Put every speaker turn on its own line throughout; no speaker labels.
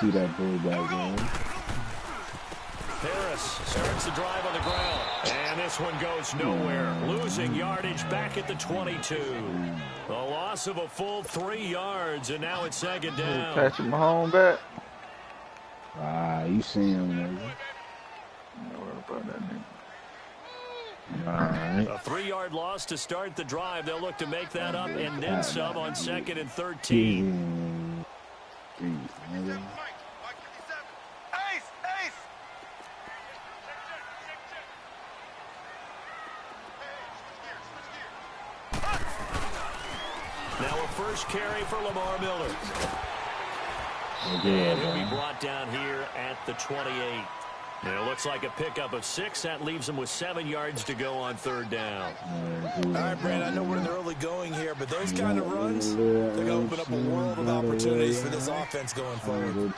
see that fullback, man.
Harris starts the drive on the ground. And this one goes nowhere. Losing yardage back at the 22. A loss of a full 3 yards, and now it's second down.
Catching my home back.
You see him, nigga.
Don't worry about that nigga.
Right.
A 3-yard loss to start the drive. They'll look to make that up and then some on 2nd and 13. Now a first carry for Lamar Miller. And he'll be brought down here at the 28. And it looks like a pickup of 6. That leaves him with 7 yards to go on 3rd down.
All right, Brad, I know we're in the early going here, but those kind of runs, they're going to open up a world of opportunities for this offense going forward.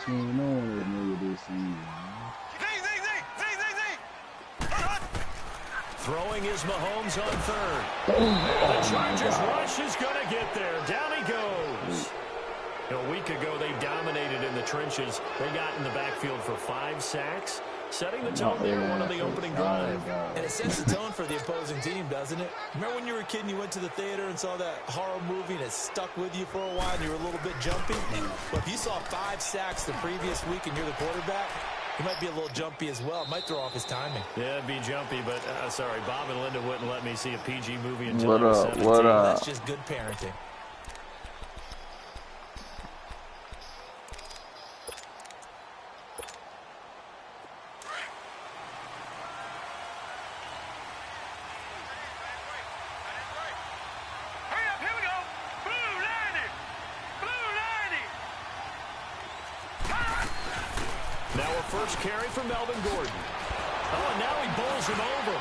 Throwing is Mahomes on 3rd. The Chargers rush is going to get there. Down he goes. A week ago, they dominated in the trenches. They got in the backfield for 5 sacks, setting the tone there one of the opening drive.
And it sets the tone for the opposing team, doesn't it? Remember when you were a kid and you went to the theater and saw that horror movie and it stuck with you for a while and you were a little bit jumpy? Well, if you saw 5 sacks the previous week and you're the quarterback, he might be a little jumpy as well. It might throw off his timing.
Yeah, it'd be jumpy, but sorry, Bob and Linda wouldn't let me see a PG movie until I was 17.
That's just good parenting.
First carry for Melvin Gordon. Oh, and now he bowls him over.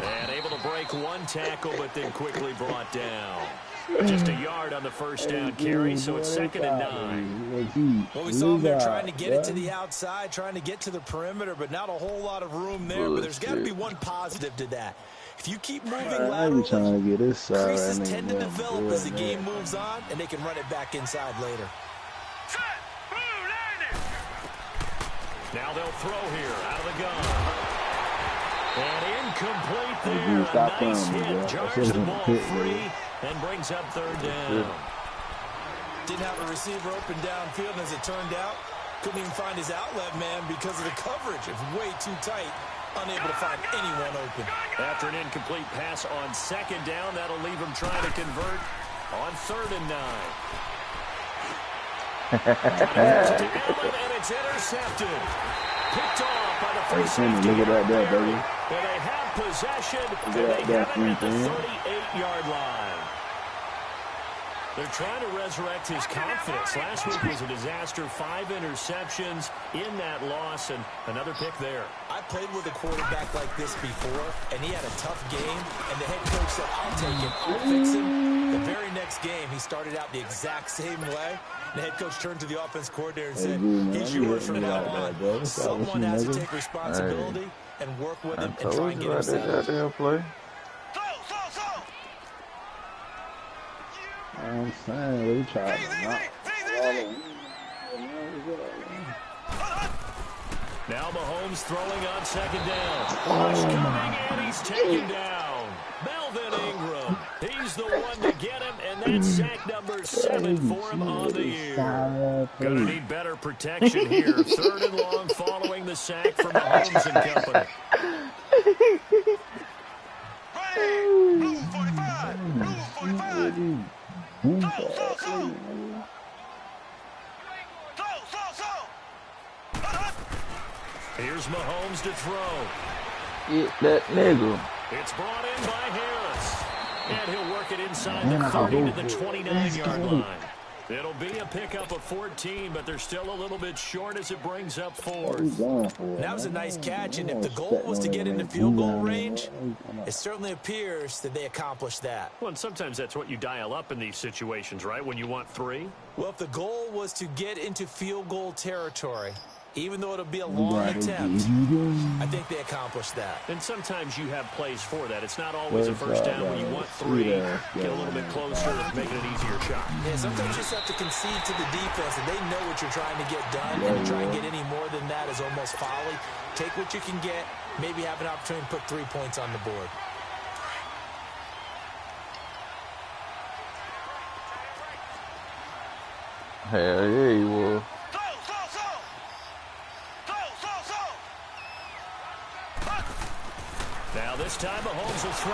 And able to break 1 tackle, but then quickly brought down. Just a yard on the first down carry, so it's 2nd and 9.
Well, we saw him there trying to get it to the outside, trying to get to the perimeter, but not a whole lot of room there. But there's got to be one positive to that. If you keep moving laterally, creases tend to develop as the game moves on, and they can run it back inside later.
Now they'll throw here out of the gun. And incomplete there. A nice hit. Jars the ball free and brings up 3rd down.
Didn't have a receiver open downfield, and as it turned out, couldn't even find his outlet man because of the coverage. It's way too tight. Unable to find anyone open.
After an incomplete pass on 2nd down, that'll leave him trying to convert on 3rd and 9. To Allen, and it's intercepted. Picked off by the free safety.
Look at that there, baby.
And they have possession, and they have it at the 38-yard line. They're trying to resurrect his confidence. Last week was a disaster. 5 interceptions in that loss, and another pick there.
I played with a quarterback like this before, and he had a tough game, and the head coach said, I'll take him, I'll fix him. The very next game, he started out the exact same way. The head coach turned to the offense coordinator and said, he's yours from now on. Someone has to take responsibility and work with him and try and get him settled.
I'm saying, we tried to knock.
Now Mahomes throwing on 2nd down. Rush coming, and he's taken down. Melvin Ingram. He's the one to get him, and that's sack number 7 for him on the year. Gonna need better protection here. 3rd and long following the sack from Mahomes and company.
Blue 45. Blue 45.
Here's Mahomes to throw.
Get that nigga.
It's brought in by Harris. And he'll work it inside the 30 to the 29-yard line. It'll be a pickup of 14, but they're still a little bit short as it brings up 4th.
That was a nice catch, and if the goal was to get into field goal range, it certainly appears that they accomplished that.
Well, and sometimes that's what you dial up in these situations, right, when you want 3?
Well, if the goal was to get into field goal territory, Even though it'll be a
We
long
gotta
attempt,
get you
I think they accomplished that.
And sometimes you have plays for that. It's not always a first down when you want 3. Get a little bit closer, making an easier shot.
Yeah, sometimes you just have to concede to the defense, and they know what you're trying to get done, and to try and get any more than that is almost folly. Take what you can get, maybe have an opportunity to put 3 points on the board.
Hell yeah, he was.
Now this time Mahomes will throw.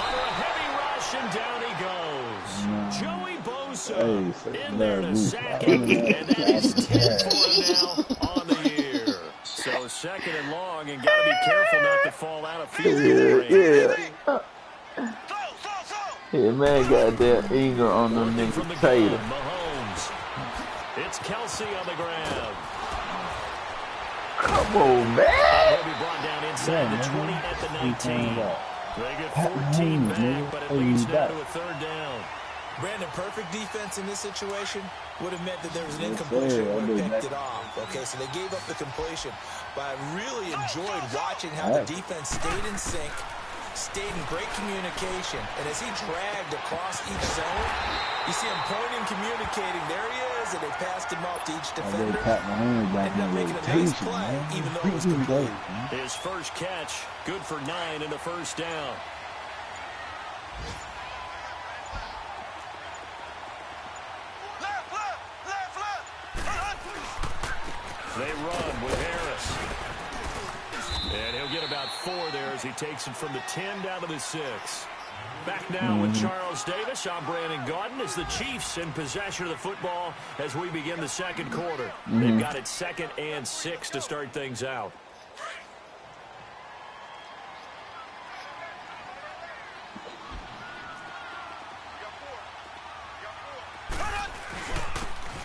Under a heavy rush, and down he goes. Joey Bosa in there to sack him, and that is 10 for him now on the year. So second and long, and got to be careful not to fall out of field goal range.
Yeah, man, goddamn Ingram on them
Working from the
niggas
gun,
tater.
Mahomes. It's Kelsey on the grab.
Come on,
And
man.
he'll be brought down inside the 20 at the 19. They get 14 back, but it leads now to a third down.
Brandon, perfect defense in this situation would have meant that there was an incompletion, would have picked it off. Okay, so they gave up the completion. But I really enjoyed watching how the defense stayed in sync, stayed in great communication, and as he dragged across each zone, you see him pointing, communicating. There he is, and they passed him off to each defender. Ended up making a nice play, even though it was complete.
His first catch, good for 9 and a first down. They run with Harris. And he'll get about 4 there as he takes it from the 10 down to the 6. Back now with Charles Davis. I'm Brandon Gaudin as the Chiefs in possession of the football as we begin the second quarter. They've got it 2nd and 6 to start things out.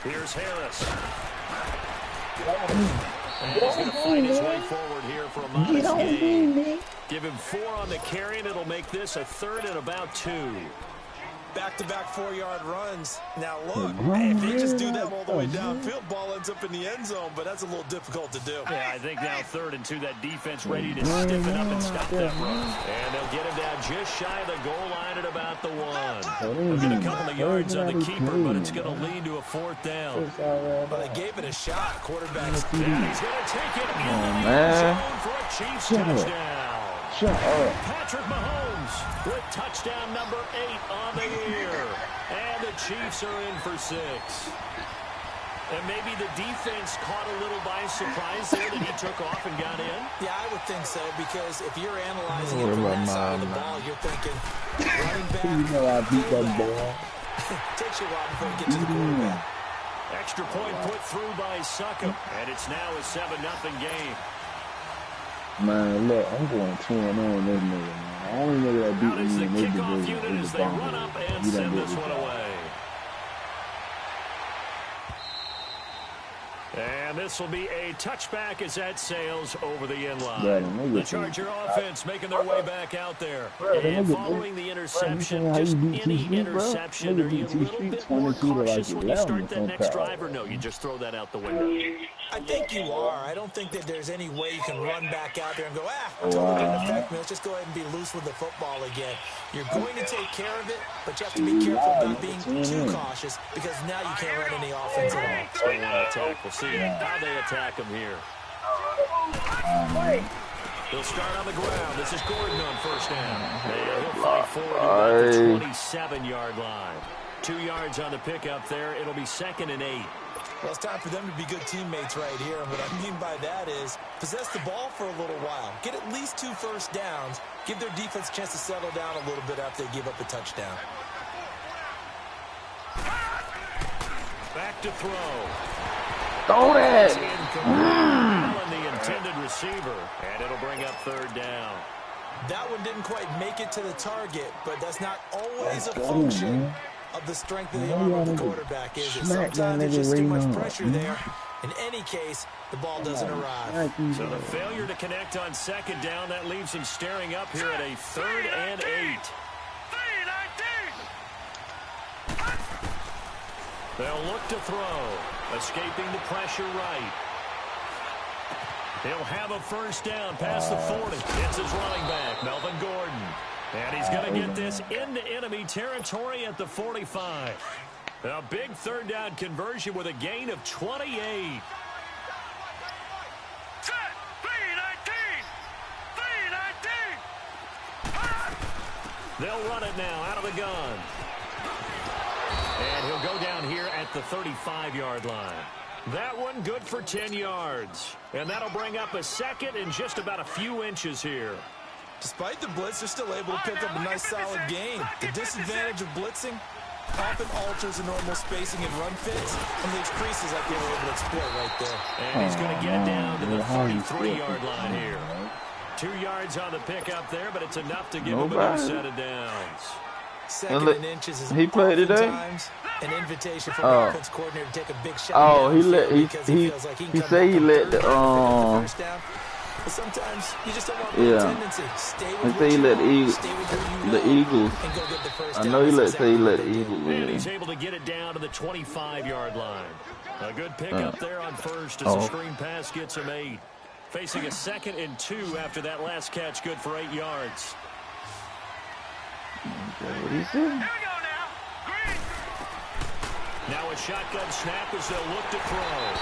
Here's Harris. And he's going to find his way forward here for a modest gain. Give him 4 on the carry, and it'll make this a 3rd and about 2.
Back-to-back 4-yard runs. Now, look, if they just do them all the way downfield, ball ends up in the end zone, but that's a little difficult to do.
Yeah, I think now 3rd and 2, that defense ready to stiffen up and stop that run. And they'll get him down just shy of the goal line at about the 1. They'll get a couple of yards on the keeper, but it's going to lead to a 4th down.
But they gave it a shot. Quarterback's
And he's going to take it into the end zone for a Chiefs touchdown. Patrick Mahomes with touchdown number 8 on the year. And the Chiefs are in for 6. And maybe the defense caught a little by surprise there that he took off and got in.
Yeah, I would think so, because if you're analyzing it from that side of the ball, you're thinking, running back.
You know I beat that ball.
Takes you a while before you get to the quarterback.
Extra point put through by Suckham. And it's now a 7-0 game.
Man, look, I'm going 2-0 on this nigga, man. The only nigga that beat
Out is
me
the
in this
kickoff
division
unit
is
as
the
they
Broncos.
run up and
You done
send
did
this
this
one
job.
away. And this will be a touchback as that sails over the end line. The Charger offense making their way back out there. And following the interception, just any interception, are you a little bit more cautious when you start that next drive, or no, you just throw that out the window?
I think you are. I don't think that there's any way you can run back out there and go, totally didn't affect me. Let's just go ahead and be loose with the football again. You're going to take care of it, but you have to be careful about being too cautious, because now you can't run any offense at all.
So they want to attack. We'll see how they attack him here. He'll start on the ground. This is Gordon on first down. He'll fight forward to about the 27-yard line. 2 yards on the pickup there. It'll be 2nd and 8.
Well, it's time for them to be good teammates right here. And what I mean by that is possess the ball for a little while. Get at least 2 first downs. Give their defense a chance to settle down a little bit after they give up a touchdown.
Back to throw.
Throw that.
And the intended receiver. And it'll bring up 3rd down.
That one didn't quite make it to the target, but that's not always a function of the strength of the arm of the quarterback, is it? Sometimes there's just too much pressure there. In any case, the ball doesn't arrive.
So the failure to connect on 2nd down, that leaves him staring up here at a 3rd and 8. They'll look to throw. Escaping the pressure right. He'll have a first down past the 40. It's his running back, Melvin Gordon. And he's going to get this into enemy territory at the 45. A big third down conversion with a gain of 28. They'll run it now out of the gun. And he'll go down here at the 35-yard line. That one good for 10 yards. And that'll bring up a second in just about a few inches here.
Despite the blitz, they're still able to pick up a nice solid gain. The disadvantage of blitzing often alters the normal spacing and run fits, and leaves creases like they were able to exploit right there.
And he's going to get down to the 33-yard line here. 2 yards on the pickup there, but it's enough to give him a new set of downs.
Second and inches is
he played today.
An invitation for the offense coordinator to take a big shot.
Oh, he said he let the
first down. But sometimes you just don't want the tendency. Stay with what you want. Stay with who you know,
the Eagles.
And go get the first
I
down.
know he let the Eagles win.
And he's able to get it down to the 25-yard line. A good pickup there on first as the screen pass gets him 8. Facing a 2nd and 2 after that last catch, good for 8 yards.
What he said?
Now a shotgun snap as they'll look to throw.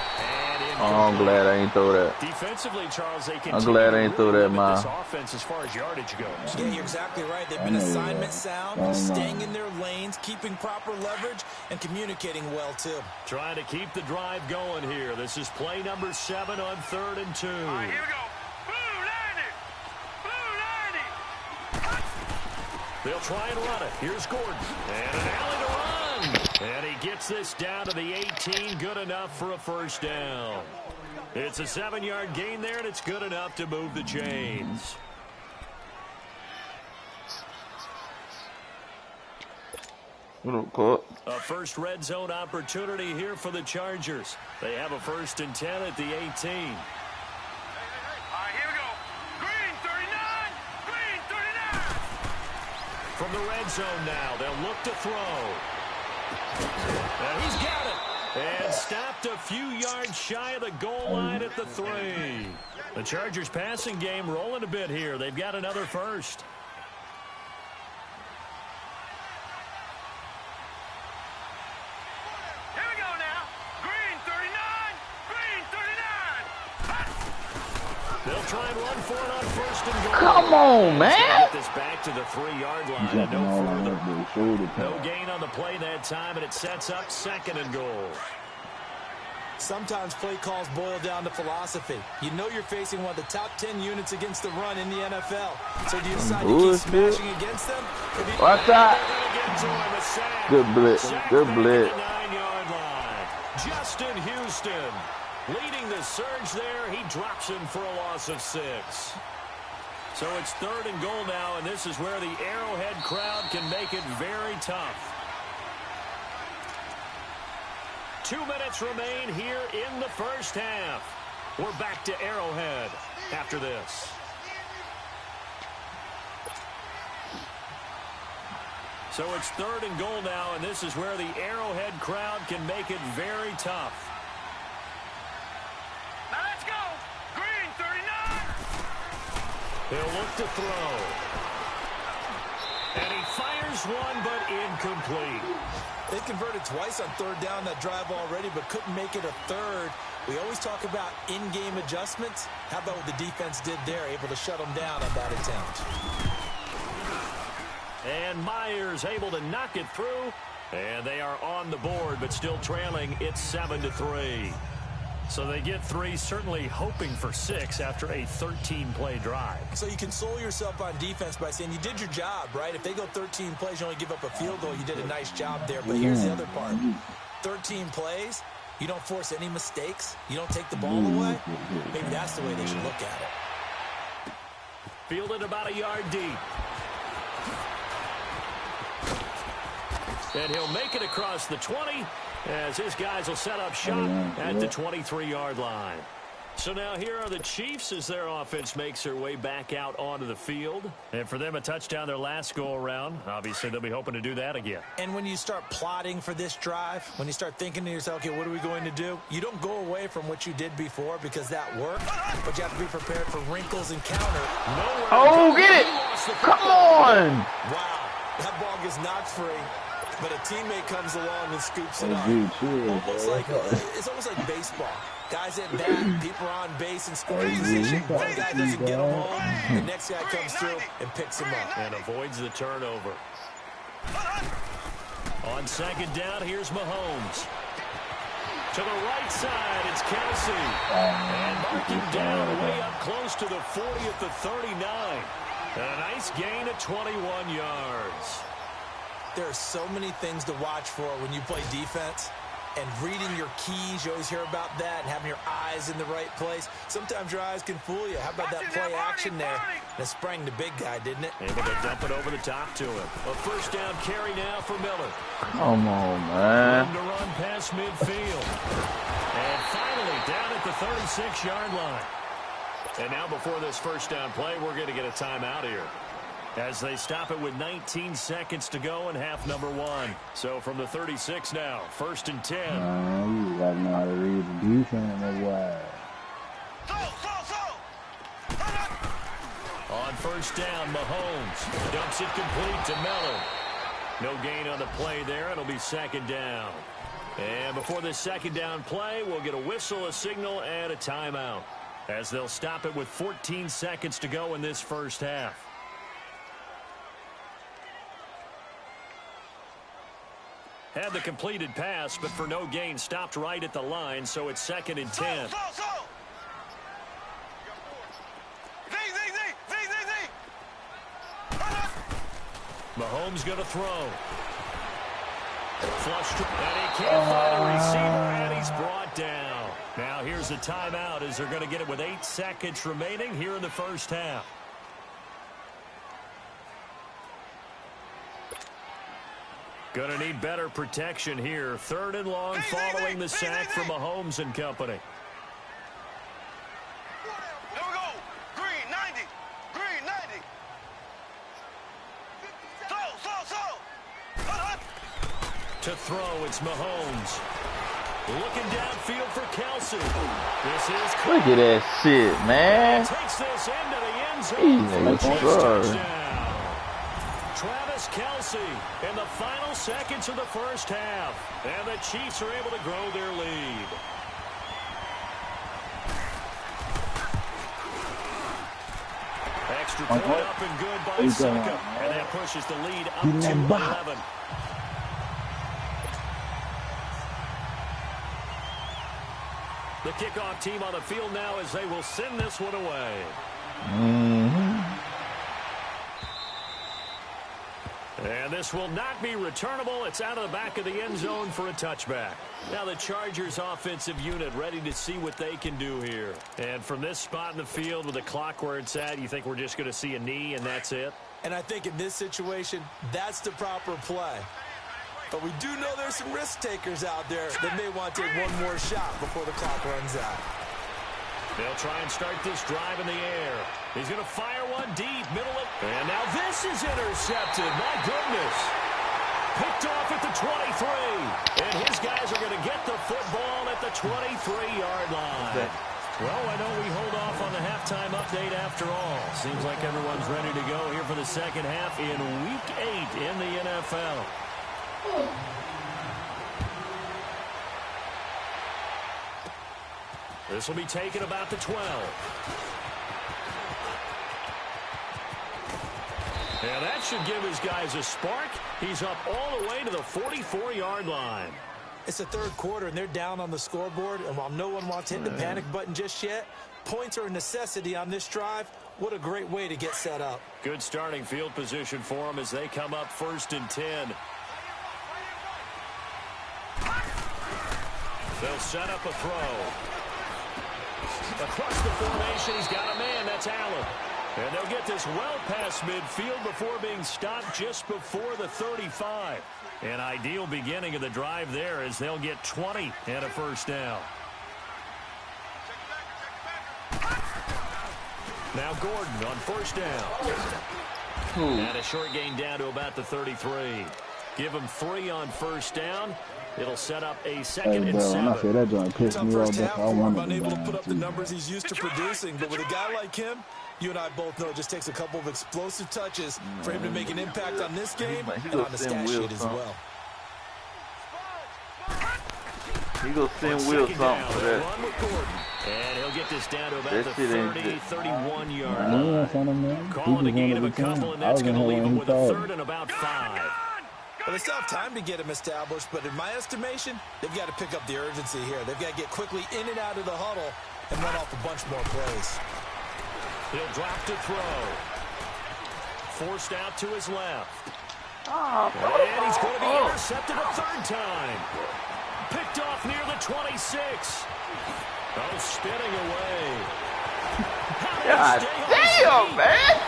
And
I'm glad I ain't throw that.
Defensively, Charles, they
I'm glad I ain't throw that, man.
this offense as far as yardage goes.
Yeah, you're exactly right. They've been assignment sound, staying in their lanes, keeping proper leverage, and communicating well, too.
Trying to keep the drive going here. This is play number 7 on 3rd and 2.
All right, here we go. Blue 90.
They'll try and run it. Here's Gordon. And an alley to run. And he gets this down to the 18. Good enough for a first down. It's a 7-yard gain there, and it's good enough to move the chains. A first red zone opportunity here for the Chargers. They have a 1st and 10 at the 18.
All right, here we go. Green 39. Green 39.
From the red zone now, they'll look to throw. And he's got it. And stopped a few yards shy of the goal line at the 3. The Chargers passing game rolling a bit here. They've got another first.
Here we go now. Green 39. Green 39.
They'll try and run for it on 1st and goal.
Come on, man.
Get this back to the 3-yard line and no further. No gain on the play that time, and it sets up 2nd and goal.
Sometimes play calls boil down to philosophy. You know you're facing one of the top 10 units against the run in the NFL. So do you decide to keep smashing against them?
What's that? Good blitz. Good blitz.
9-yard line. Justin Houston leading the surge there. He drops him for a loss of 6. So it's 3rd and goal now, and this is where the Arrowhead crowd can make it very tough. 2 minutes remain here in the first half. We're back to Arrowhead after this. So it's 3rd and goal now, and this is where the Arrowhead crowd can make it very tough.
Now let's go. Green 39.
He'll look to throw. And he fires one, but incomplete.
They converted twice on 3rd down that drive already, but couldn't make it a 3rd. We always talk about in-game adjustments. How about what the defense did there, able to shut them down on that attempt.
And Myers able to knock it through. And they are on the board, but still trailing. It's 7-3. So they get 3, certainly hoping for 6 after a 13-play drive.
So you console yourself on defense by saying you did your job, right? If they go 13 plays, you only give up a field goal, you did a nice job there. But here's the other part. 13 plays, you don't force any mistakes, you don't take the ball away. Maybe that's the way they should look at it.
Fielded about a yard deep. And he'll make it across the 20 as his guys will set up shop at the 23-yard line. So now here are the Chiefs as their offense makes their way back out onto the field. And for them, a touchdown their last go-around. Obviously, they'll be hoping to do that again.
And when you start plotting for this drive, when you start thinking to yourself, okay, what are we going to do? You don't go away from what you did before because that worked, but you have to be prepared for wrinkles and counter.
Oh, get it! Come on!
Wow, that ball gets knocked free, but a teammate comes along and scoops it up. It's almost like baseball. Guys at bat, people are on base and scoring position. One guy doesn't get them home, the next guy comes through and picks him up.
And avoids the turnover. On second down, here's Mahomes. To the right side, it's Kelsey. And marking down way up close to the 40 at the 39. And a nice gain of 21 yards.
There are so many things to watch for when you play defense. And reading your keys, you always hear about that, and having your eyes in the right place. Sometimes your eyes can fool you. How about that play action there? And it sprang the big guy, didn't it?
Able to dump it over the top to him. A first down carry now for Miller.
Come on, man.
Room to run past midfield. And finally down at the 36-yard line. And now before this first down play, we're going to get a timeout here, as they stop it with 19 seconds to go in half number 1. So from the 36 now, 1st and 10.
You gotta know how to read the defense or what?
On first down, Mahomes dumps it complete to Miller. No gain on the play there. It'll be second down. And before this second down play, we'll get a whistle, a signal, and a timeout, as they'll stop it with 14 seconds to go in this first half. Had the completed pass, but for no gain, stopped right at the line, so it's 2nd and 10. Mahomes going to throw. Flush, and he can't find a receiver, and he's brought down. Now here's a timeout, as they're going to get it with 8 seconds remaining here in the first half. Going to need better protection here. 3rd and long following the sack from Mahomes and company.
Here we go. Green 90. Green 90.
To throw, it's Mahomes. Looking downfield for Kelsey. This is close.
Look at that shit, man.
Takes this into the end zone.
Jesus.
Travis Kelsey in the final seconds of the first half. And the Chiefs are able to grow their lead. Extra point up and good by Sika. And that pushes the lead up to 11. The kickoff team on the field now, as they will send this one away. And this will not be returnable. It's out of the back of the end zone for a touchback. Now the Chargers offensive unit ready to see what they can do here. And from this spot in the field with the clock where it's at, you think we're just going to see a knee and that's it?
And I think in this situation, that's the proper play. But we do know there's some risk takers out there that may want to take one more shot before the clock runs out.
They'll try and start this drive in the air. He's going to fire one deep, middle of... And now this is intercepted. My goodness. Picked off at the 23. And his guys are going to get the football at the 23-yard line. Well, I know we hold off on the halftime update after all. Seems like everyone's ready to go here for the second half in Week 8 in the NFL. This will be taken about the 12. And that should give his guys a spark. He's up all the way to the 44-yard line.
It's the third quarter, and they're down on the scoreboard. And while no one wants to hit the panic button just yet, points are a necessity on this drive. What a great way to get set up.
Good starting field position for them as they come up 1st and 10. They'll set up a throw. Across the formation, he's got a man. That's Allen. And they'll get this well past midfield before being stopped just before the 35. An ideal beginning of the drive there as they'll get 20 and a first down. Now Gordon on first down. And a short gain down to about the 33. Give him 3 on first down. It'll set up a second and 7.
I say that joint pissed me off. I wanted
unable to put up the numbers he's used to producing, but with a guy like him, you and I both know it just takes a couple of explosive touches for him to make an impact on this game and on the stat sheet as well.
He gonna send Will something for that.
And he'll get this down to about the 30, 31-yard line. Calling a gain of a couple, and that's going to leave him with a 3rd and about 5.
Well, they still have time to get him established, but in my estimation, they've got to pick up the urgency here. They've got to get quickly in and out of the huddle and run off a bunch more plays.
He'll drop to throw. Forced out to his left. And he's going to be intercepted a 3rd time. Picked off near the 26. Oh, spinning away.
God damn, man.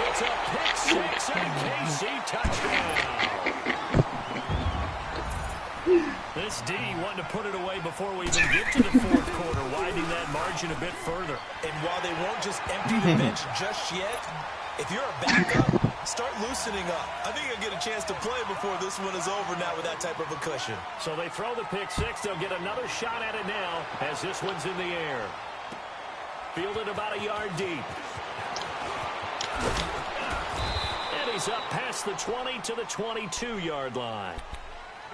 It's a pick 6 and KC touchdown. This D wanted to put it away before we even get to the 4th quarter, widening that margin a bit further.
And while they won't just empty the bench just yet, if you're a backup, start loosening up. I think you'll get a chance to play before this one is over now with that type of a cushion.
So they throw the pick 6. They'll get another shot at it now as this one's in the air. Fielded about a yard deep. And he's up past the 20 to the 22-yard line.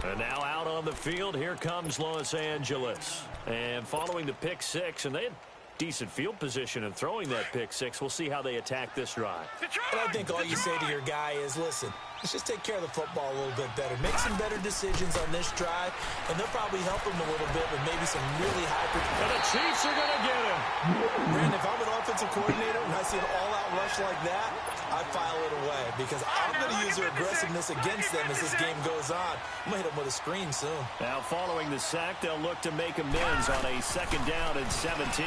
And now out on the field, here comes Los Angeles. And following the pick 6, and they had decent field position in throwing that pick 6. We'll see how they attack this drive.
And I think all you say to your guy is, listen, let's just take care of the football a little bit better. Make some better decisions on this drive, and they'll probably help him a little bit with maybe some really high...
And the Chiefs are going to get him.
Brandon, if I'm an offensive coordinator and I see an all-out rush like that, I file it away because I'm going to use their aggressiveness against them as this game goes on. I'm going to hit them with a screen soon.
Now following the sack, they'll look to make amends on a 2nd down and 17.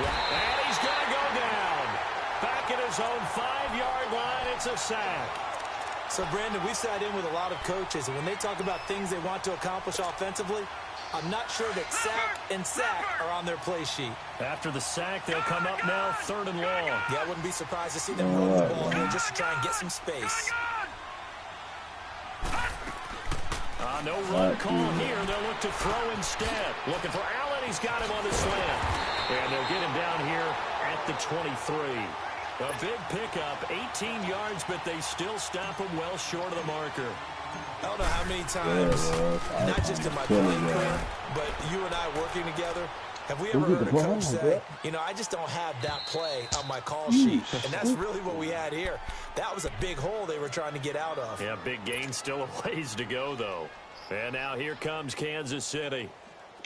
And he's going to go down. Back at his own 5-yard line, it's a sack.
So, Brandon, we've sat in with a lot of coaches, and when they talk about things they want to accomplish offensively, I'm not sure that sack and sack are on their play sheet.
After the sack, they'll come up now 3rd and long.
Yeah, I wouldn't be surprised to see them run the ball here just to try and get some space.
No run call here. They'll look to throw instead. Looking for Allen. He's got him on the slant. And they'll get him down here at the 23. A big pickup, 18 yards, but they still stop him well short of the marker.
I don't know how many times, not just in my playing career, but you and I working together, have we ever heard a coach say, you know, I just don't have that play on my call sheet. And that's really what we had here. That was a big hole they were trying to get out of.
Yeah, big gain, still a ways to go, though. And now here comes Kansas City.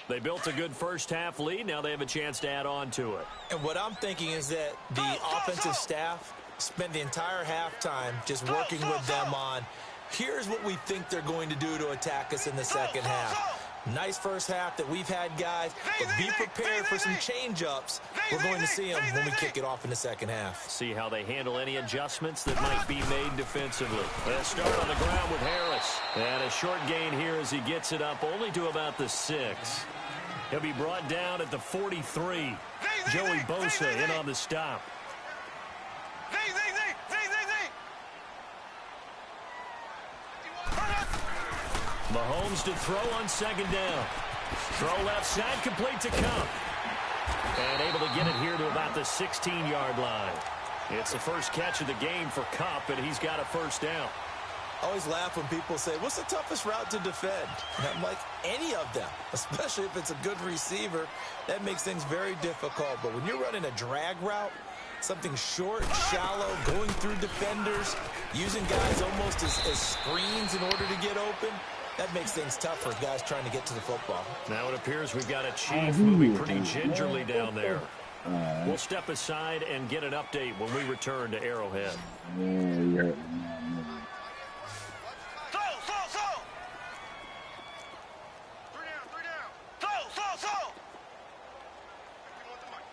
They built a good first-half lead. Now they have a chance to add on to it.
And what I'm thinking is that the offensive staff spent the entire halftime just working with them on, here's what we think they're going to do to attack us in the second half. Nice first half that we've had, guys, but be prepared for some change-ups. We're going to see them when we kick it off in the second half.
See how they handle any adjustments that might be made defensively. They'll start on the ground with Harris. And a short gain here as he gets it up only to about the 6. He'll be brought down at the 43. Joey Bosa in on the stop. Mahomes to throw on 2nd down. Throw left side, complete to Cup. And able to get it here to about the 16-yard line. It's the first catch of the game for Cup, and he's got a first down.
I always laugh when people say, what's the toughest route to defend? And I'm like, any of them, especially if it's a good receiver. That makes things very difficult. But when you're running a drag route, something short, shallow, going through defenders, using guys almost as screens in order to get open, that makes things tough for guys trying to get to the football.
Now it appears we've got a Chief moving pretty gingerly down there. We'll step aside and get an update when we return to Arrowhead.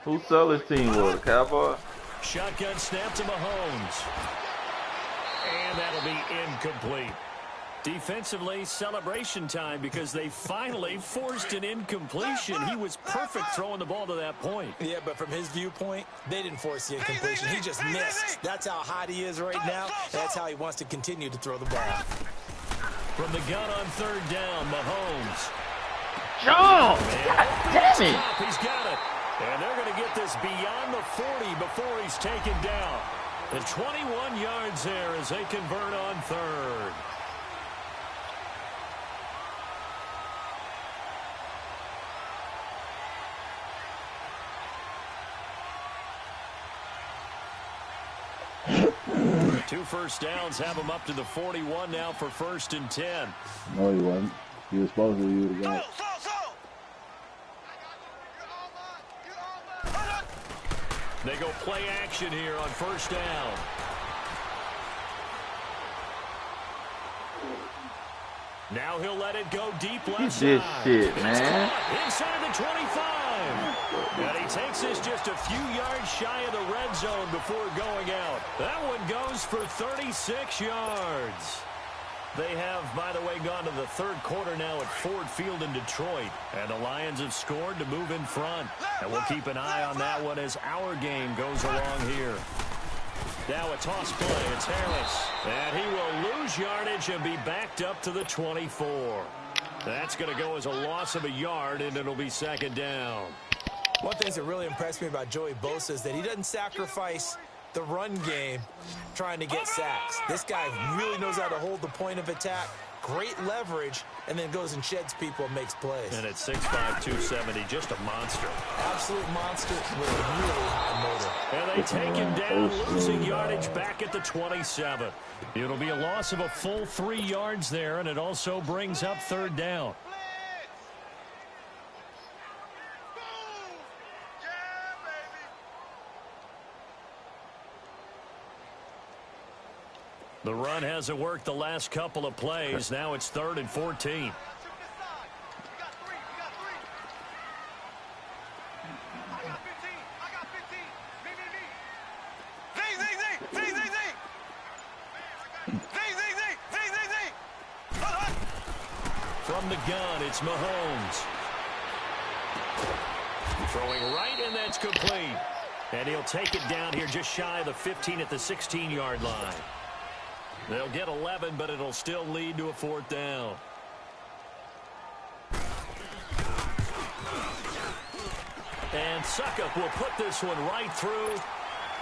Who sell his team was? Cowboy?
Shotgun snap to Mahomes. And that'll be incomplete. Defensively, celebration time because they finally forced an incompletion. He was perfect throwing the ball to that point.
Yeah, but from his viewpoint, they didn't force the incompletion. He just missed. That's how hot he is right now. That's how he wants to continue to throw the ball.
From the gun on third down, Mahomes.
John! God damn it!
He's got it. And they're going to get this beyond the 40 before he's taken down. The 21 yards there as they convert on third. Two first downs have him up to the 41 now for 1st and 10.
No, he wasn't. He was supposed to. He would have got it.
They go play action here on 1st down. Now he'll let it go deep left side.
This shit, man.
Inside the 25. And he takes this just a few yards shy of the red zone before going out. That one goes for 36 yards. They have, by the way, gone to the third quarter now at Ford Field in Detroit. And the Lions have scored to move in front. And we'll keep an eye on that one as our game goes along here. Now a toss play. It's Harris. And he will lose yardage and be backed up to the 24. That's going to go as a loss of a yard, and it'll be 2nd down.
One thing that really impressed me about Joey Bosa is that he doesn't sacrifice the run game trying to get sacks. This guy really knows how to hold the point of attack, great leverage, and then goes and sheds people and makes plays.
And at 6'5", 270, just a monster.
Absolute monster with a really high motor.
And they take him down, losing yardage back at the 27. It'll be a loss of a full 3 yards there, and it also brings up 3rd down. The run hasn't worked the last couple of plays. Now it's 3rd and 14. From the gun, it's Mahomes. Throwing right, and that's complete. And he'll take it down here just shy of the 15 at the 16-yard line. They'll get 11, but it'll still lead to a 4th down. And Suckup will put this one right through,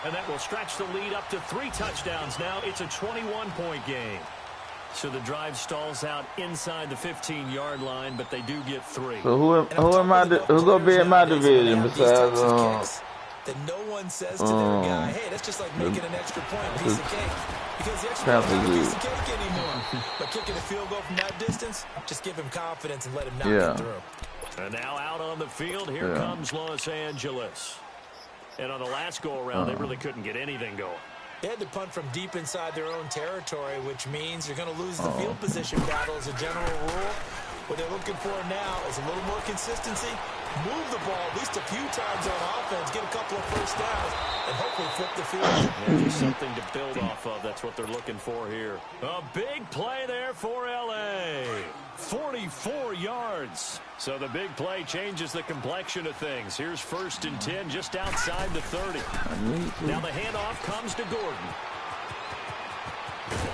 and that will stretch the lead up to 3 touchdowns. Now it's a 21-point game. So the drive stalls out inside the 15-yard line, but they do get 3.
So who am I? Who's gonna be in my division besides?
That no one says to their guy, hey, that's just like making an extra point, piece of cake. Because the extra point is not a piece of cake anymore. But kicking a field goal from that distance, just give him confidence and let him knock it through.
And now out on the field, here comes Los Angeles. And on the last go-around, they really couldn't get anything going.
They had to punt from deep inside their own territory, which means you're going to lose the field position battle as a general rule. What they're looking for now is a little more consistency, move the ball at least a few times on offense, get a couple of first downs, and hopefully flip the field.
Yeah, just something to build off of. That's what they're looking for here. A big play there for L.A. 44 yards. So the big play changes the complexion of things. Here's 1st and 10 just outside the 30. Now the handoff comes to Gordon.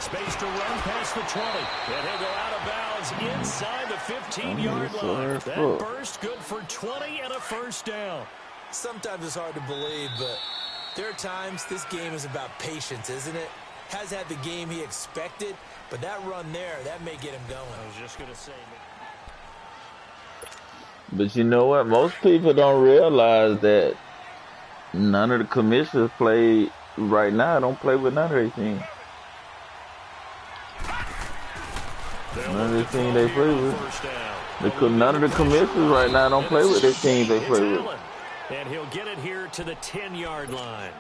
Space to run past the 20. And he'll go out of bounds inside the 15-yard line. That burst good for 20 and a 1st down.
Sometimes it's hard to believe, but there are times this game is about patience, isn't it? Has had the game he expected, but that run there, that may get him going.
I was just going to say.
But you know what? Most people don't realize that none of the commissioners play right now. Don't play with none of their teams. None of the teams they play with. None of the commissioners right now don't play with their teams they play with.
And he'll get it here to the 10-yard line.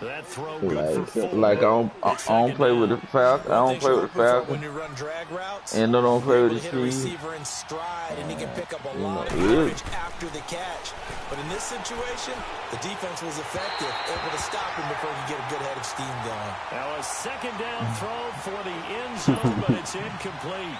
That throw good for 4.
Like I don't play with the Falcons. I don't play with the Falcons.
When you run drag routes,
and I don't play with the
Chiefs.
Chiefs.
Receiver in stride, and he can pick up a lot of yardage after the catch. But in this situation, the defense was effective, able to stop him before he could get a good head of steam going.
Now a second down throw for the end zone, but it's incomplete.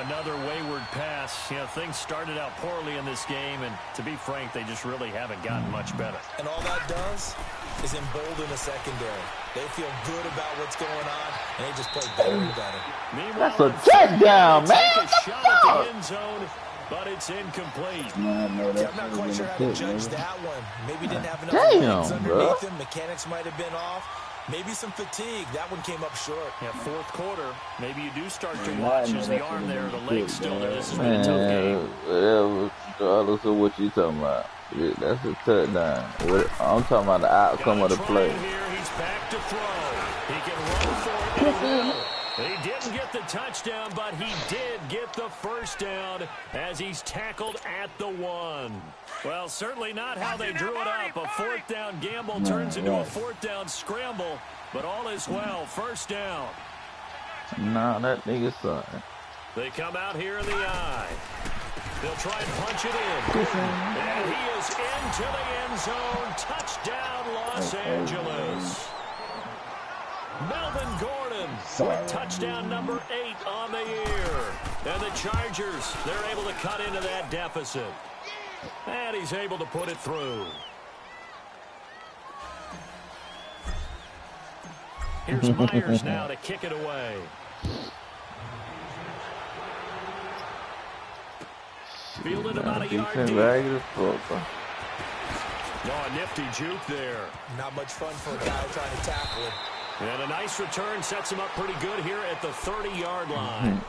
Another wayward pass. You know, things started out poorly in this game, and to be frank, they just really haven't gotten much better.
And all that does is embolden the secondary. They feel good about what's going on, and they just play better and better.
Meanwhile,
That's a touchdown, man.
take a shot at the end zone, but it's incomplete.
I'm not quite sure how to judge that one. Maybe didn't have enough legs underneath him. Mechanics might have been off. Maybe some fatigue. That one came up short.
Yeah, fourth quarter. Maybe you do start to watch as the arm there, the leg's still there. This has been a tough game.
Regardless of what you talking about, that's a touchdown. I'm talking about the outcome of the play.
Here, he's back to throw. He can run for it. He will. He didn't get the touchdown, but he did get the first down as he's tackled at the 1. Well, certainly not how they drew it up. A fourth down gamble turns into a fourth down scramble, but all is well. First down.
Nah, that nigga son.
They come out here in the eye. They'll try and punch it in. And he is into the end zone. Touchdown, Los Angeles. Melvin Gordon with touchdown number 8 on the year. And the Chargers, they're able to cut into that deficit. And he's able to put it through. Here's Myers now to kick it away. Fielded about a yard deep. A nifty juke there.
Not much fun for a guy trying to tackle it.
And a nice return sets him up pretty good here at the 30-yard line.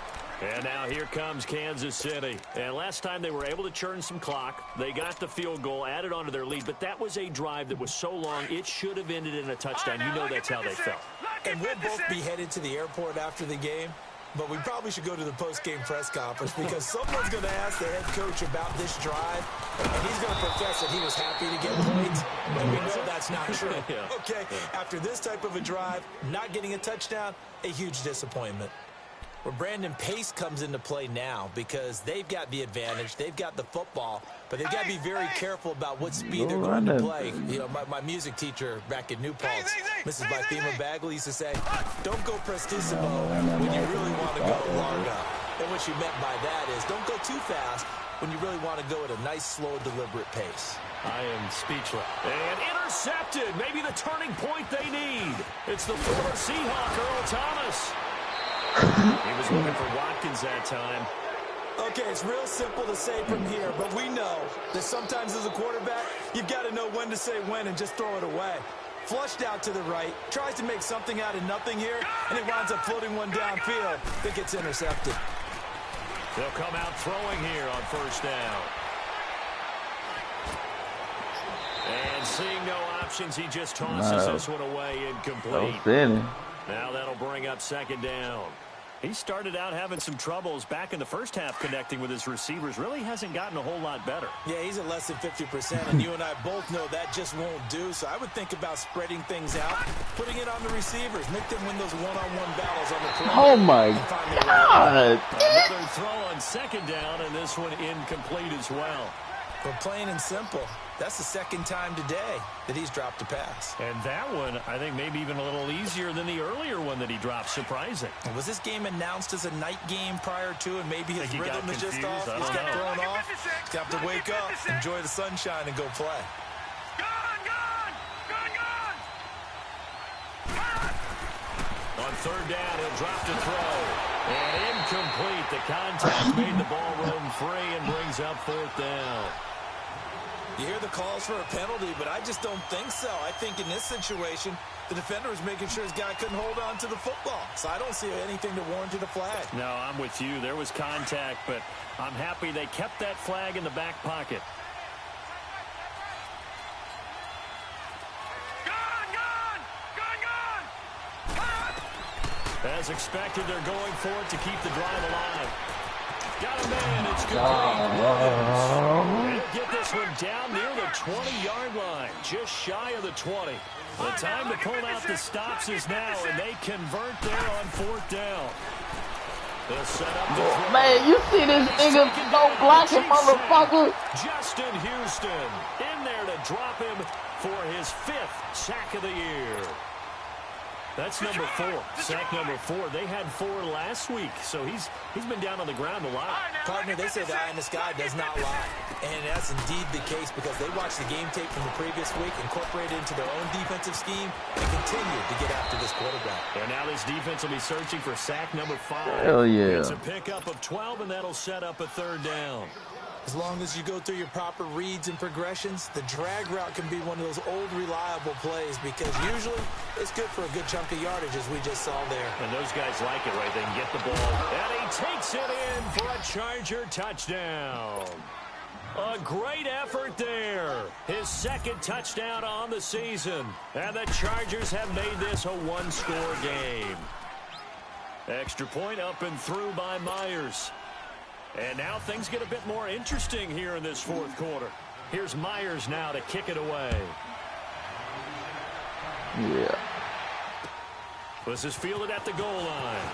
And now here comes Kansas City. And last time they were able to churn some clock. They got the field goal, added onto their lead. But that was a drive that was so long, it should have ended in a touchdown. You know that's how they felt.
And we'll both be headed to the airport after the game. But we probably should go to the post-game press conference because someone's going to ask the head coach about this drive, and he's going to profess that he was happy to get points, and we know that's not true. Okay, after this type of a drive, not getting a touchdown, a huge disappointment. Where Brandon Pace comes into play now because they've got the advantage, they've got the football, but they've got to be very careful about what speed they're going to play. You know, my music teacher back in New Paltz, Mrs. Bythema Bagley, used to say, don't go prestissimo when you really want to go largo. And what she meant by that is don't go too fast when you really want to go at a nice, slow, deliberate pace.
I am speechless. And intercepted. Maybe the turning point they need. It's the former Seahawk, Earl Thomas. He was looking for Watkins that time.
Okay, it's real simple to say from here, but we know that sometimes as a quarterback, you've got to know when to say when and just throw it away. Flushed out to the right, tries to make something out of nothing here, and he winds up floating one downfield that gets intercepted.
They'll come out throwing here on first down. And seeing no options, he just tosses this one away incomplete. Now that'll bring up second down. He started out having some troubles back in the first half connecting with his receivers. Really hasn't gotten a whole lot better.
Yeah, he's at less than 50%, and you and I both know that just won't do. So I would think about spreading things out, putting it on the receivers, make them win those one-on-one battles on the perimeter.
Oh, my God.
Another throw on second down, and this one incomplete as well.
But plain and simple, that's the second time today that he's dropped a pass.
And that one, I think, maybe even a little easier than the earlier one that he dropped. Surprising.
Was this game announced as a night game prior to, and maybe his rhythm is just off? He's got thrown off. He's got to wake up, enjoy the sunshine, and go play.
On third down, he'll drop to throw. And incomplete. The contact made the ball roam free and brings up fourth down.
You hear the calls for a penalty, but I just don't think so. I think in this situation, the defender was making sure his guy couldn't hold on to the football. So I don't see anything to warranted a flag.
No, I'm with you. There was contact, but I'm happy they kept that flag in the back pocket. As expected, they're going for it to keep the drive alive. Got a man. It's good. They'll get this one down near the 20-yard line, just shy of the 20. The time to pull out the stops is now, and they convert there on fourth down. They'll set up to throw.
Man, you see this nigga no blocking motherfucker?
Justin Houston in there to drop him for his 5th sack of the year. That's number 4. Sack number 4. They had 4 last week, so he's been down on the ground a lot.
Partner, they say the eye in the sky does not lie. And that's indeed the case because they watched the game tape from the previous week, incorporated into their own defensive scheme, and continued to get after this quarterback.
And now this defense will be searching for sack number 5.
Hell yeah.
It's a pickup of 12, and that'll set up a 3rd down.
As long as you go through your proper reads and progressions, the drag route can be one of those old reliable plays because usually it's good for a good chunk of yardage as we just saw there.
And those guys like it, right? They can get the ball. And he takes it in for a Charger touchdown. A great effort there. His 2nd touchdown on the season. And the Chargers have made this a 1-score game. Extra point up and through by Myers. And now things get a bit more interesting here in this 4th quarter. Here's Myers now to kick it away.
Yeah.
This is fielded at the goal line.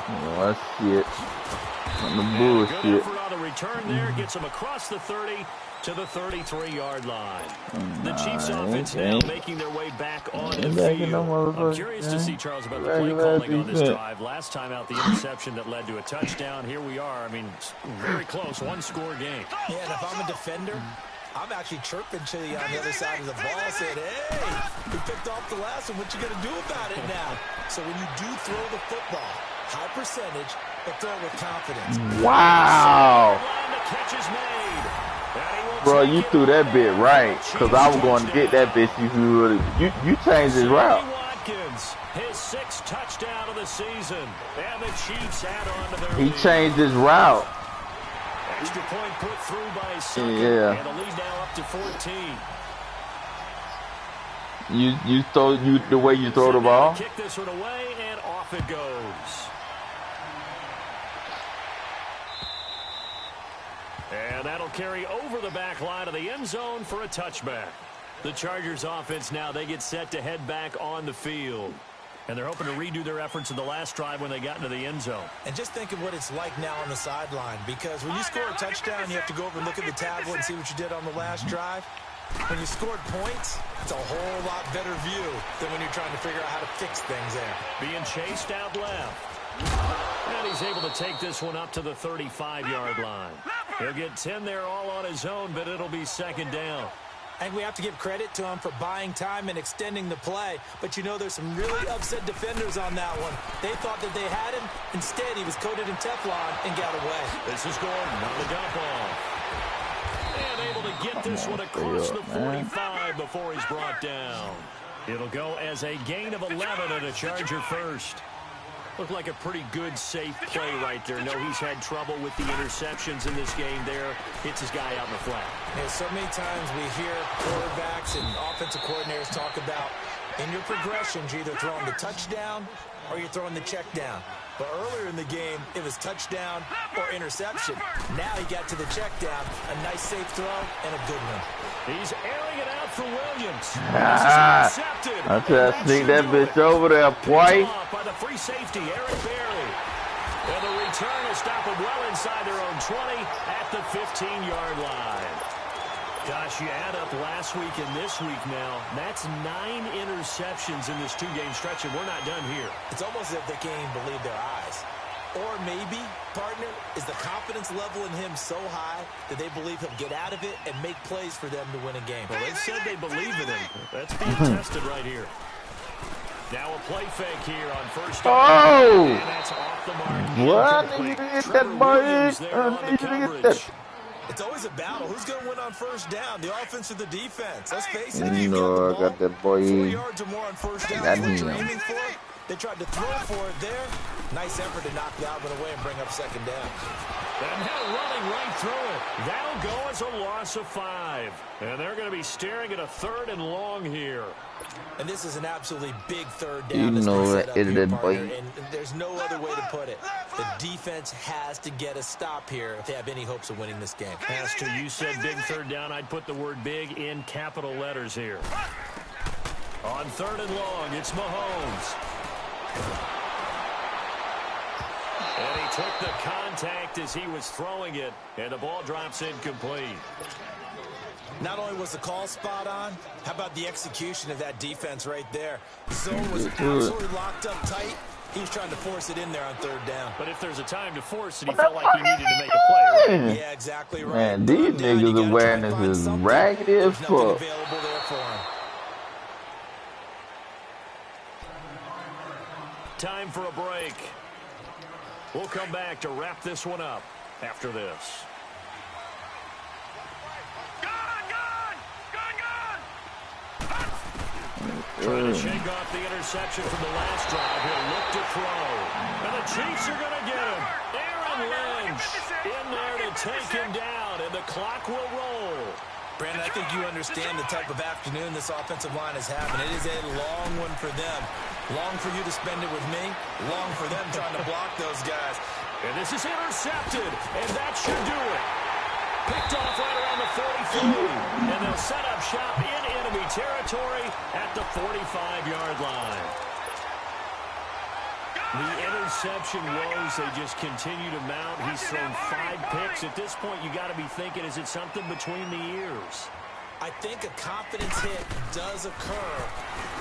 Oh, shit. On the
Good
bullshit.
effort on the return there. Gets him across the 30 to the 33-yard line. The Chiefs offense now making their way back on the field. I'm curious to see, Charles, about the play calling on this drive. Last time out, the interception that led to a touchdown. Here we are. I mean, very close, 1-score game.
Yeah, and if I'm a defender, I'm actually chirping to you on the other side of the ball, saying, hey, we picked off the last one. What you going to do about it now? So when you do throw the football, high percentage, but throw it with confidence.
Wow.
The catch is made.
Bro, you threw that bit right, because I was going to get that bitch. You changed his route.
Watkins, his 6th touchdown of the season. And the Chiefs add on to their
He
lead.
changed his route.
Extra point put through by Sucker.
Yeah.
And the lead now up to 14.
The way you throw the ball.
Kick this one away, and off it goes. And that'll carry over the back line of the end zone for a touchback. The Chargers offense now, they get set to head back on the field. And they're hoping to redo their efforts in the last drive when they got into the end zone.
And just think of what it's like now on the sideline, because when you score a touchdown, you have to go over and look at the tablet and see what you did on the last drive. When you scored points, it's a whole lot better view than when you're trying to figure out how to fix things there.
Being chased out left. And he's able to take this one up to the 35-yard line. He'll get 10 there all on his own, but it'll be 2nd down.
And we have to give credit to him for buying time and extending the play. But you know, there's some really upset defenders on that one. They thought that they had him. Instead, he was coated in Teflon and got away.
This is Gordon on the dump off. And able to get this one across the 45 before he's brought down. It'll go as a gain of 11 and a Charger first. Looked like a pretty good, safe play right there. No, he's had trouble with the interceptions in this game there. Hits his guy out in the flat.
Yeah, so many times we hear quarterbacks and offensive coordinators talk about in your progressions, you're either throwing the touchdown or you're throwing the check down. But earlier in the game, it was touchdown or interception. Now he got to the check down. A nice, safe throw and a good one.
He's airing it out for Williams.
I try to sneak that bitch over there, boy.
By the free safety, Eric Berry. And the return will stop them well inside their own 20 at the 15-yard line. Gosh, you add up last week and this week now, that's 9 interceptions in this 2-game stretch, and we're not done here.
It's almost as if they can't even believe their eyes. Or maybe, partner, is the confidence level in him so high that they believe he'll get out of it and make plays for them to win a game.
Well, they've said they believe in him. That's being tested right here. Now a play fake here on first down.
Oh!
And that's off the mark.
What? I need to get that boy.
It's always a battle. Who's going to win on first down? The offense or the defense? Let's face it.
You know, I got that boy.
4 yards or more on first down. That's what you're aiming for. They tried to throw for it there. Nice effort to knock that one away and bring up 2nd down.
And now running right through it. That'll go as a loss of 5. And they're going to be staring at a 3rd and long here.
And this is an absolutely big 3rd down.
You know it,
and there's no other way to put it. The defense has to get a stop here if they have any hopes of winning this game.
Pastor, you said big 3rd down. I'd put the word big in capital letters here. On 3rd and long, it's Mahomes. And he took the contact as he was throwing it, and the ball drops incomplete.
Not only was the call spot on, how about the execution of that defense right there? Zone was absolutely locked up tight. He was trying to force it in there on third down.
But if there's a time to force it, he felt like he needed to make a play, right?
Yeah, exactly right.
Man, these niggas' awareness is raggedy as fuck.
Available there for him.
Time for a break. We'll come back to wrap this one up after this. Trying to shake off the interception from the last drive. He'll look to throw. And the Chiefs are going to get him. Aaron Lynch in there to take him down, and the clock will roll.
Brandon, I think you understand the type of afternoon this offensive line is having. It is a long one for them. Long for you to spend it with me. Long for them trying to block those guys.
And this is intercepted, and that should do it. Picked off right around the 43, and they'll set up shop in enemy territory at the 45-yard line. The interception woes, they just continue to mount. He's thrown 5 picks. At this point, you got to be thinking, is it something between the ears?
I think a confidence hit does occur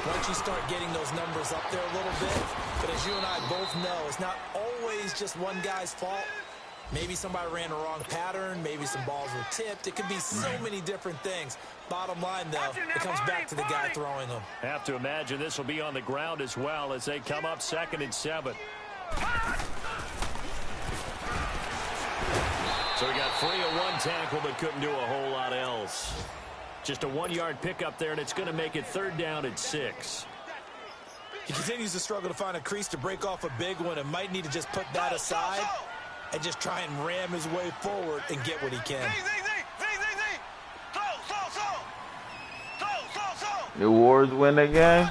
once you start getting those numbers up there a little bit. But as you and I both know, it's not always just one guy's fault. Maybe somebody ran the wrong pattern. Maybe some balls were tipped. It could be so many different things. Bottom line, though, it comes back to the guy throwing them.
Have to imagine this will be on the ground as well as they come up 2nd and 7. So we got 3 of 1 tackle, but couldn't do a whole lot else. Just a 1-yard pickup there, and it's going to make it 3rd down at 6.
He continues to struggle to find a crease to break off a big one and might need to just put that aside and just try and ram his way forward and get what he can.
The Warriors win that game.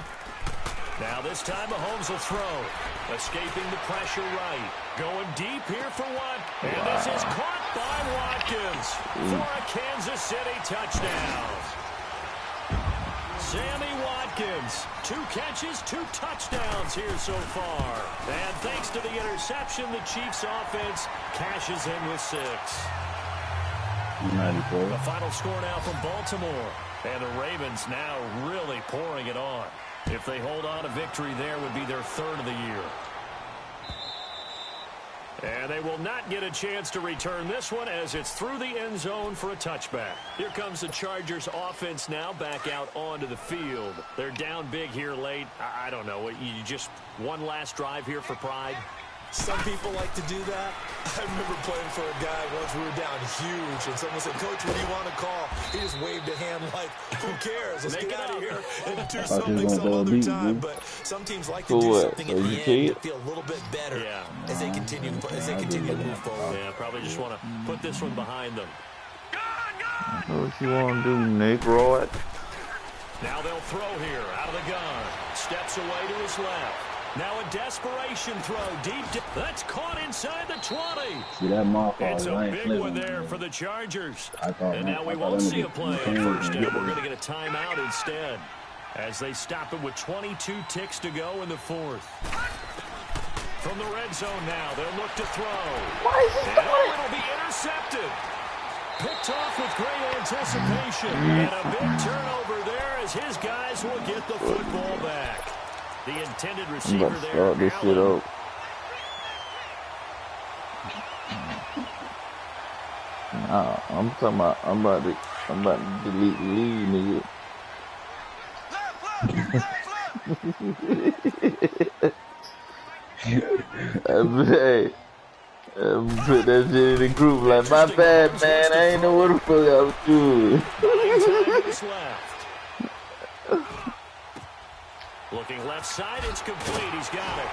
Now this time Mahomes will throw. Escaping the pressure right. Going deep here for one. And this is caught by Watkins for a Kansas City touchdown. Sammy Watkins, 2 catches, 2 touchdowns here so far. And thanks to the interception, the Chiefs offense cashes in with 6.
94.
The final score now from Baltimore. And the Ravens now really pouring it on. If they hold on, a victory there would be their 3rd of the year. And they will not get a chance to return this one as it's through the end zone for a touchback. Here comes the Chargers offense now back out onto the field. They're down big here late. I don't know. You just one last drive here for pride.
Some people like to do that. I remember playing for a guy once we were down huge, and someone said, "Coach, what do you want to call?" He just waved a hand like, "Who cares? Let's get out of here and do something some other time." But some teams like to do something at the end to feel a little bit better as they continue to move forward.
Yeah, probably just want to put this one behind them.
What you want to do, Nick Roy?
Now they'll throw here out of the gun. Steps away to his left. Now a desperation throw deep. That's caught inside the 20.
See that mark?
It's a big one there for the Chargers. And now we won't see a play on 1st down. We're going to get a timeout instead as they stop it with 22 ticks to go in the 4th. From the red zone now, they'll look to throw. And it'll be intercepted. Picked off with great anticipation. And a big turnover there as his guys will get the football back. The intended receiver there.
Start this shit up. Nah, I'm talking about. I'm about to delete the lead, nigga. Hey, put that shit in the group like, my bad, man. I ain't know what the fuck I was doing.
Looking left side, it's complete. He's got it.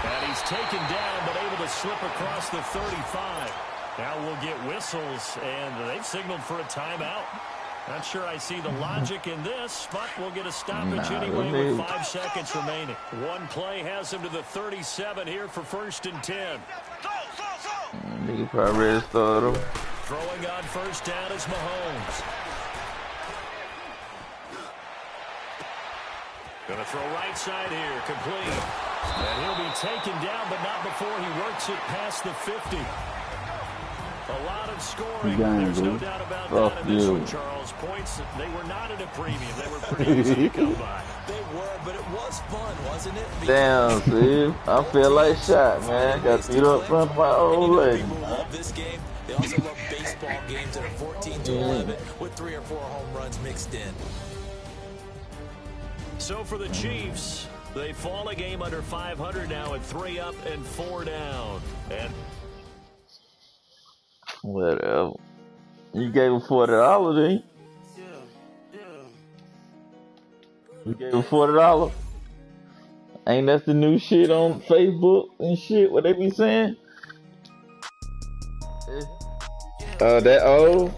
And he's taken down, but able to slip across the 35. Now we'll get whistles, and they've signaled for a timeout. Not sure I see the logic in this, but we'll get a stoppage anyway with 5 seconds remaining. One play has him to the 37 here for 1st and 10.
Nigga probably ready to start him.
Throwing on 1st down is Mahomes. Gonna throw right side here, complete. And he'll be taken down, but not before he works it past the 50. A lot of scoring. There's no doubt about that in this one, Charles. Points, they were not at a premium. They were pretty easy to come by.
They were, but it was fun, wasn't it?
Damn, Steve. I feel like shot, man. Got beat up front of my old lady.
People love this game. They also love baseball games that are 14-11 with 3 or 4 home runs mixed in.
So for the Chiefs, they fall a game under 500 now at 3 up and 4 down. And
whatever. You gave him $40, didn't you? You gave him $40. Ain't that the new shit on Facebook and shit? What they be saying? That old?